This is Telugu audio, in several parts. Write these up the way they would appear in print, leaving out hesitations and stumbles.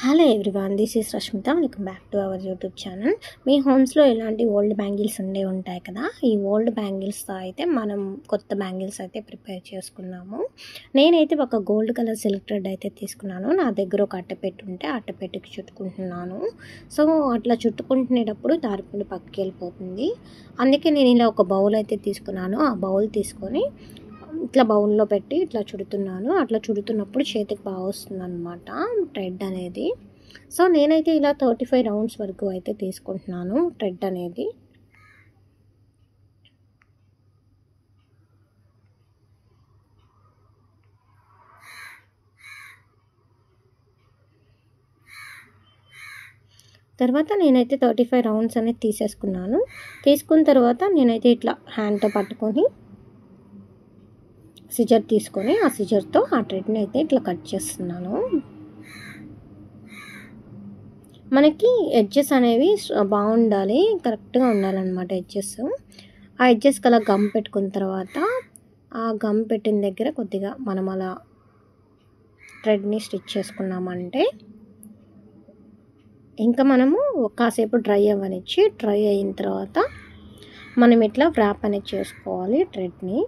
Hello everyone, this is Rashmitha. Welcome back to our YouTube channel. మీ హోమ్స్లో ఇలాంటి ఓల్డ్ బ్యాంగిల్స్ ఉంటాయి కదా. ఈ ఓల్డ్ బ్యాంగిల్స్తో అయితే మనం కొత్త బ్యాంగిల్స్ అయితే ప్రిపేర్ చేసుకున్నాము. నేనైతే ఒక గోల్డ్ కలర్ సిల్క్ థ్రెడ్ అయితే తీసుకున్నాను. నా దగ్గర ఒక అట్టపెట్టు ఉంటే అట్టపెట్టుకి చుట్టుకుంటున్నాను. సో అట్లా చుట్టుకుంటునేటప్పుడు దారిపండు పక్కకి వెళ్ళిపోతుంది. అందుకే నేను ఇలా ఒక బౌల్ అయితే తీసుకున్నాను. ఆ బౌల్ తీసుకొని ఇట్లా బౌల్లో పెట్టి ఇట్లా చుడుతున్నాను. అట్లా చుడుతున్నప్పుడు చేతికి బాగా వస్తుంది అనమాట థ్రెడ్ అనేది. సో నేనైతే ఇలా 35 రౌండ్స్ వరకు అయితే తీసుకుంటున్నాను థ్రెడ్ అనేది. తర్వాత నేనైతే 35 రౌండ్స్ అనేది తీసేసుకున్నాను. తీసుకున్న తర్వాత నేనైతే ఇట్లా హ్యాండ్తో పట్టుకొని సిజర్ తీసుకొని ఆ సిజర్తో ఆ థ్రెడ్ని అయితే ఇట్లా కట్ చేస్తున్నాను. మనకి ఎడ్జెస్ అనేవి బాగుండాలి, కరెక్ట్గా ఉండాలన్నమాట ఎడ్జెస్. ఆ ఎడ్జెస్కి అలా గమ్ పెట్టుకున్న తర్వాత ఆ గమ్ పెట్టిన దగ్గర కొద్దిగా మనం అలా థ్రెడ్ని స్టిచ్ చేసుకున్నామంటే ఇంకా మనము కాసేపు డ్రై అవ్వనిచ్చి, డ్రై అయిన తర్వాత మనం ఇట్లా వ్రాప్ అనేది చేసుకోవాలి థ్రెడ్ని.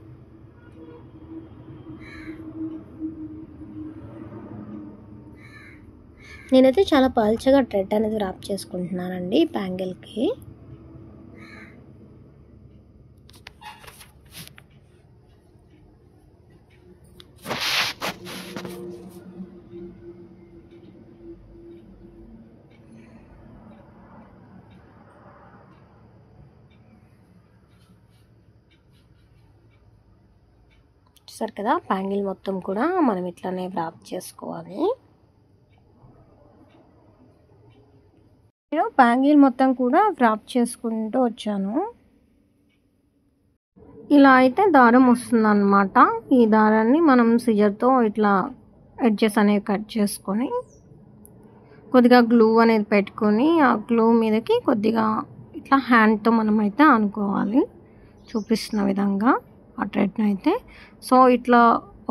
నేనైతే చాలా పల్చగా థ్రెడ్ అనేది వ్రాప్ చేసుకుంటున్నానండి బ్యాంగిల్కి. చూసారు కదా, బ్యాంగిల్ మొత్తం కూడా మనం ఇట్లానే వ్రాప్ చేసుకోవాలి. నేను బ్యాంగిల్ మొత్తం కూడా వ్రాప్ చేసుకుంటూ వచ్చాను. ఇలా అయితే దారం వస్తుందన్నమాట. ఈ దారాన్ని మనం సిజర్తో ఇట్లా ఎడ్జెస్ అనేవి కట్ చేసుకొని కొద్దిగా గ్లూ అనేది పెట్టుకొని ఆ గ్లూ మీదకి కొద్దిగా ఇట్లా హ్యాండ్తో మనం అయితే అనుకోవాలి చూపిస్తున్న విధంగా ఆ థ్రెడ్ని అయితే. సో ఇట్లా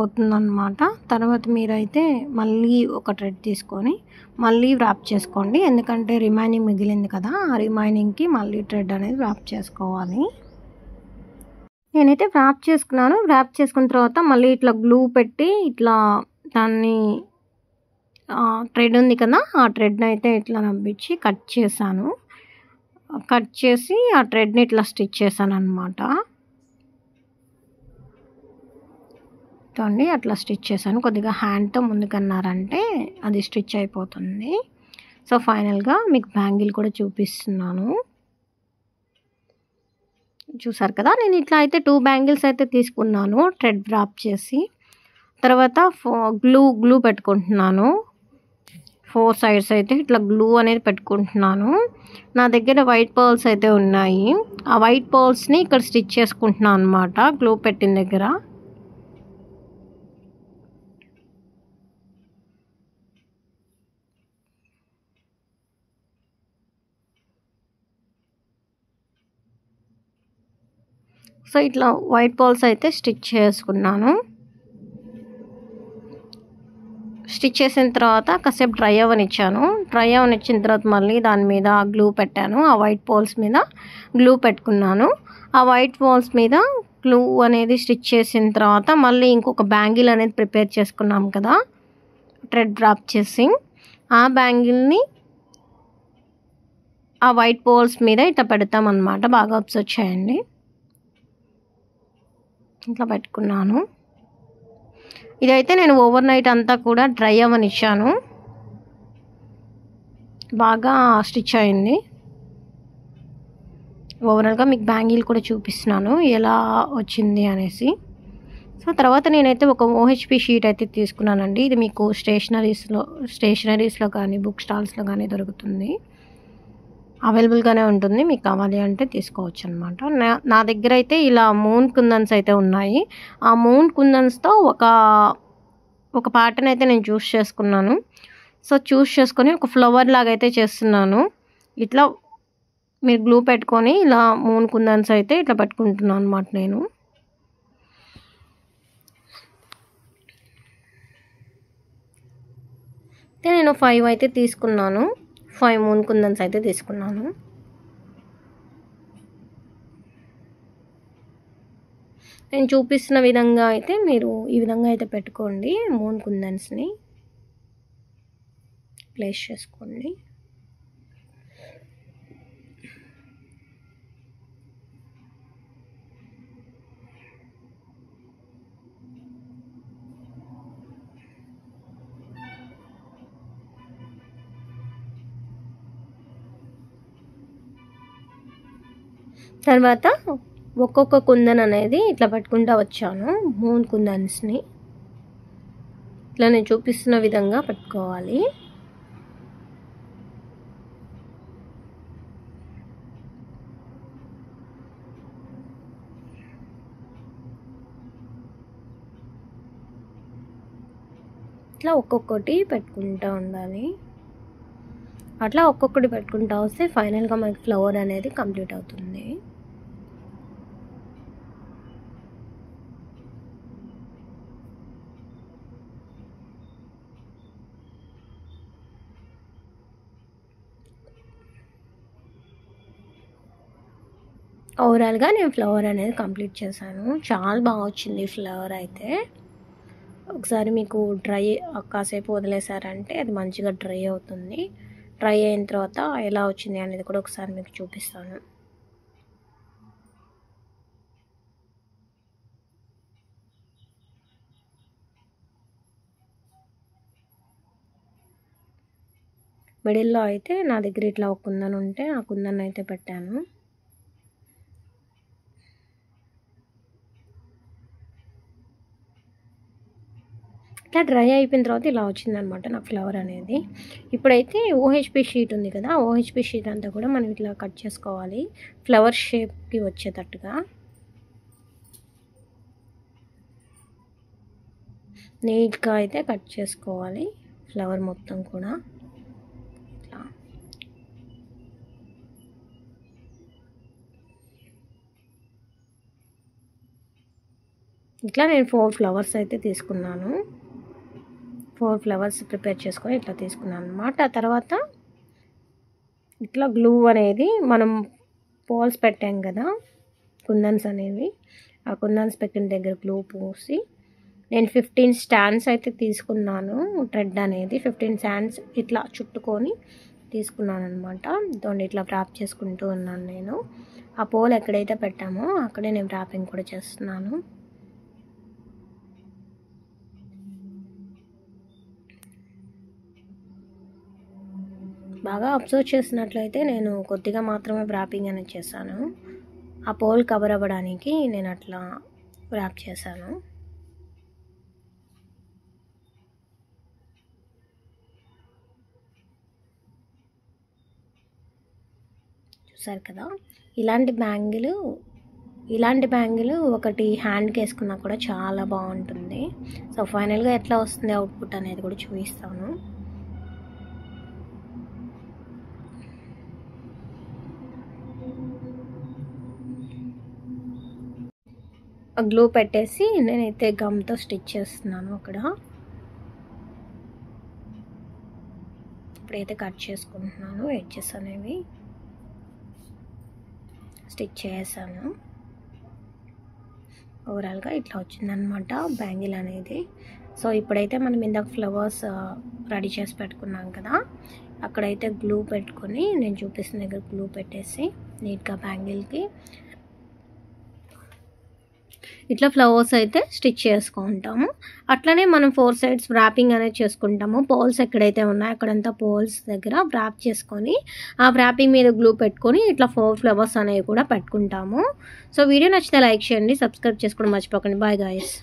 అవుతుందన్నమాట. తర్వాత మీరైతే మళ్ళీ ఒక థ్రెడ్ తీసుకొని మళ్ళీ వ్రాప్ చేసుకోండి, ఎందుకంటే రిమైనింగ్ మిగిలింది కదా, ఆ రిమైనింగ్కి మళ్ళీ థ్రెడ్ అనేది వ్రాప్ చేసుకోవాలి. నేనైతే వ్రాప్ చేసుకున్నాను. వ్రాప్ చేసుకున్న తర్వాత మళ్ళీ ఇట్లా గ్లూ పెట్టి ఇట్లా దాన్ని థ్రెడ్ ఉంది కదా, ఆ థ్రెడ్ని అయితే ఇట్లా నవ్వించి కట్ చేశాను. కట్ చేసి ఆ థ్రెడ్ని ఇట్లా స్టిచ్ చేశాను అనమాట. అట్లా స్టిచ్ చేశాను. కొద్దిగా హ్యాండ్తో ముందుకన్నారంటే అది స్టిచ్ అయిపోతుంది. సో ఫైనల్గా మీకు బ్యాంగిల్ కూడా చూపిస్తున్నాను. చూసారు కదా, నేను ఇట్లా అయితే 2 బ్యాంగిల్స్ అయితే తీసుకున్నాను థ్రెడ్ వ్రాప్ చేసి. తర్వాత గ్లూ పెట్టుకుంటున్నాను. 4 సైడ్స్ అయితే ఇట్లా గ్లూ అనేది పెట్టుకుంటున్నాను. నా దగ్గర వైట్ పర్ల్స్ అయితే ఉన్నాయి. ఆ వైట్ పర్ల్స్ని ఇక్కడ స్టిచ్ చేసుకుంటున్నాను అనమాట గ్లూ పెట్టిన దగ్గర. సో ఇట్లా వైట్ పర్ల్స్ అయితే స్టిచ్ చేసుకున్నాను. స్టిచ్ చేసిన తర్వాత కాసేపు డ్రై అవ్వనిచ్చాను. డ్రై అవ్వనిచ్చిన తర్వాత మళ్ళీ దాని మీద గ్లూ పెట్టాను. ఆ వైట్ పర్ల్స్ మీద గ్లూ పెట్టుకున్నాను. ఆ వైట్ పర్ల్స్ మీద గ్లూ అనేది స్టిచ్ చేసిన తర్వాత మళ్ళీ ఇంకొక బ్యాంగిల్ అనేది ప్రిపేర్ చేసుకున్నాం కదా థ్రెడ్ డ్రాప్ చేసి, ఆ బ్యాంగిల్ని ఆ వైట్ పర్ల్స్ మీద ఇట్లా పెడతామన్నమాట. బాగా అబ్జర్వ్ చేయండి. ఇట్లా పెట్టుకున్నాను. ఇదైతే నేను ఓవర్ నైట్ అంతా కూడా డ్రై అవ్వనిచ్చాను. బాగా స్టిచ్ అయింది. ఓవరాల్గా మీకు బ్యాంగిల్ కూడా చూపిస్తున్నాను ఎలా వచ్చింది అనేసి. సో తర్వాత నేనైతే ఒక OHP షీట్ అయితే తీసుకున్నానండి. ఇది మీకు స్టేషనరీస్లో కానీ బుక్ స్టాల్స్లో కానీ దొరుకుతుంది, అవైలబుల్గానే ఉంటుంది. మీకు కావాలి అంటే తీసుకోవచ్చు అనమాట. నా దగ్గర అయితే ఇలా మూన్ కుందన్స్ అయితే ఉన్నాయి. ఆ మూన్ కుందన్స్తో ఒక ప్యాటర్న్ అయితే నేను చూస్ చేసుకున్నాను. సో చూస్ చేసుకొని ఒక ఫ్లవర్ లాగా అయితే చేస్తున్నాను. ఇట్లా మీరు గ్లూ పెట్టుకొని ఇలా మూన్ కుందన్స్ అయితే ఇట్లా పెట్టుకుంటున్నాను అనమాట నేను. నేను 5 అయితే తీసుకున్నాను. 5 మూన్ కుందన్స్ అయితే తీసుకున్నాను. నేను చూపిస్తున్న విధంగా అయితే మీరు ఈ విధంగా అయితే పెట్టుకోండి. మూన్ కుందన్స్ని ప్లేస్ చేసుకోండి. తర్వాత ఒక్కొక్క కుందన్ అనేది ఇట్లా పెట్టుకుంటూ వచ్చాను. మూన్ కుందన్స్ని ఇట్లా నేను చూపిస్తున్న విధంగా పెట్టుకోవాలి. ఇట్లా ఒక్కొక్కటి పెట్టుకుంటూ ఉండాలి. అట్లా ఒక్కొక్కటి పెట్టుకుంటూ వస్తే ఫైనల్గా మనకి ఫ్లవర్ అనేది కంప్లీట్ అవుతుంది. ఓవరాల్గా నేను ఫ్లవర్ అనేది కంప్లీట్ చేశాను. చాలా బాగా వచ్చింది ఫ్లవర్ అయితే. ఒకసారి మీకు డ్రై కాసేపు వదిలేసారంటే అది మంచిగా డ్రై అవుతుంది. డ్రై అయిన తర్వాత ఎలా వచ్చింది అనేది కూడా ఒకసారి మీకు చూపిస్తాను. మిడిల్లో అయితే నా దగ్గర ఇట్లా ఒక కుందన్ ఉంటే ఆ కుందన్ అయితే పెట్టాను. ఇట్లా డ్రై అయిపోయిన తర్వాత ఇలా వచ్చిందనమాట నా ఫ్లవర్ అనేది. ఇప్పుడైతే ఓహెచ్పి షీట్ ఉంది కదా, ఓహెచ్పి షీట్ అంతా కూడా మనం ఇట్లా కట్ చేసుకోవాలి ఫ్లవర్ షేప్కి వచ్చేటట్టుగా. నీట్గా అయితే కట్ చేసుకోవాలి ఫ్లవర్ మొత్తం కూడా. ఇట్లా ఇట్లా నేను 4 ఫ్లవర్స్ అయితే తీసుకున్నాను. 4 ఫ్లవర్స్ ప్రిపేర్ చేసుకొని ఇట్లా తీసుకున్నాను అనమాట. ఆ తర్వాత ఇట్లా గ్లూ అనేది మనం పోల్స్ పెట్టాం కదా కుందన్స్ అనేవి, ఆ కుందన్స్ పెట్టిన దగ్గర గ్లూ పోసి నేను 15 స్టాండ్స్ అయితే తీసుకున్నాను. థ్రెడ్ అనేది 15 స్టాండ్స్ ఇట్లా చుట్టుకొని తీసుకున్నాను అనమాట. దాన్ని ఇట్లా ర్యాప్ చేసుకుంటూ ఉన్నాను నేను. ఆ పోల్ ఎక్కడైతే పెట్టామో అక్కడే నేను ర్యాపింగ్ కూడా చేస్తున్నాను. బాగా అబ్జర్వ్ చేసినట్లయితే నేను కొద్దిగా మాత్రమే ర్యాపింగ్ అనేది చేశాను. ఆ పోల్ కవర్ అవ్వడానికి నేను అట్లా ర్యాప్ చేశాను. చూసారు కదా, ఇలాంటి బ్యాంగిల్ ఒకటి హ్యాండ్కి వేసుకున్నా కూడా చాలా బాగుంటుంది. సో ఫైనల్గా ఎట్లా వస్తుంది అవుట్పుట్ అనేది కూడా చూపిస్తాను. గ్లూ పెట్టేసి నేనైతే గమ్తో స్టిచ్ చేస్తున్నాను అక్కడ. ఇప్పుడైతే కట్ చేసుకుంటున్నాను. ఎడ్జెస్ అనేవి స్టిచ్ చేసాను. ఓవరాల్గా ఇట్లా వచ్చిందనమాట బ్యాంగిల్ అనేది. సో ఇప్పుడైతే మనం ఇందాక ఫ్లవర్స్ రెడీ చేసి పెట్టుకున్నాం కదా, అక్కడైతే గ్లూ పెట్టుకొని నేను చూపిస్తున్న దగ్గర గ్లూ పెట్టేసి నీట్గా బ్యాంగిల్కి ఇట్లా ఫ్లవర్స్ అయితే స్టిచ్ చేసుకుంటాము. అట్లనే మనం 4 సైడ్స్ ర్యాపింగ్ అనేది చేసుకుంటాము. పోల్స్ ఎక్కడైతే ఉన్నాయో అక్కడంతా పోల్స్ దగ్గర ర్యాప్ చేసుకొని ఆ ర్యాపింగ్ మీద గ్లూ పెట్టుకొని ఇట్లా 4 ఫ్లవర్స్ అనేవి కూడా పెట్టుకుంటాము. సో వీడియో నచ్చితే లైక్ చేయండి, సబ్స్క్రైబ్ చేసుకోవడం మర్చిపోకండి. Bye guys.